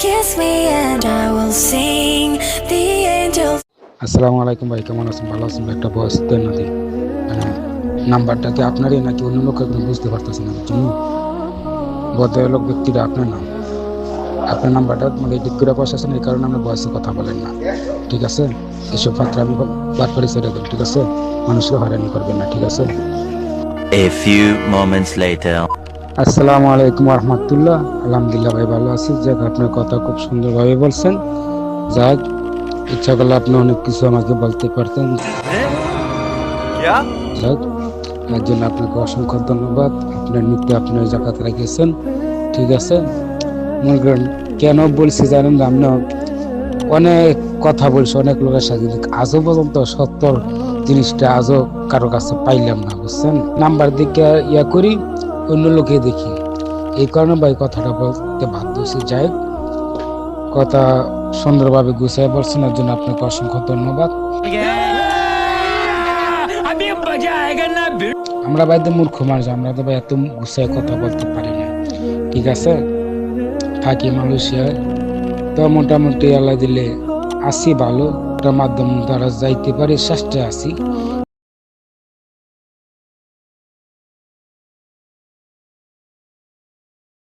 kiss me and I will sing the angels. আসসালামু আলাইকুম ভাই, কেমন আছেন? ভালো আছেন? একটা বয়স দেন না দিন। নাম্বারটা কি আপনারই নাকি অন্য লোক? একদম বুঝতে পারতেছেন না। চিনি ভদ্রলোক ব্যক্তিটা আপনার নাম, আপনার নাম্বারটা মানে ডিক করে বসাছেন, এই কারণে আপনি বয়সে কথা বলেন না, ঠিক আছে? এসব পাত্র আমি বার করে ছেড়ে দেন, ঠিক আছে? মানুষকে হয়রানি করবেন না, ঠিক আছে? A few moments later. আসসালামু আলাইকুম রহমতুল্লাহ। আলহামদুলিল্লাহ ভাই, ভালো আছি। যাক, আপনার কথা খুব সুন্দরভাবে বলছেন। যাক, ইচ্ছা করলে আপনি অনেক কিছু আমাকে বলতে পারতেন। যাক, এর জন্য আপনাকে অসংখ্য ধন্যবাদ। আপনার নৃত্য আপনার জায়গাতে রেখেছেন, ঠিক আছে? মনে করেন কেন বলছি জানেন? আমরা অনেক কথা বলছি অনেক লোকের সাথে, আজও পর্যন্ত সত্তর জিনিসটা আজও কারো কাছে পাইলাম না, বুঝছেন? নাম্বার দিকে ইয়া করি, অন্য লোকে দেখি, এই কারণে ভাই কথাটা বলতে বাধ্য হয়েছি। যাই হোক, কথা সুন্দরভাবে গুছিয়ে বলছেন, এর জন্য আপনাকে অসংখ্য ধন্যবাদ। আমরা ভাই তো মূর্খ মানুষ, আমরা তো ভাই এত গুছিয়ে কথা বলতে পারি না, ঠিক আছে? থাকি মালয়েশিয়ায়, তো মোটামুটি আল্লাহ দিলে আসি ভালো, একটা মাধ্যম দ্বারা যাইতে পারি, চেষ্টায় আছি।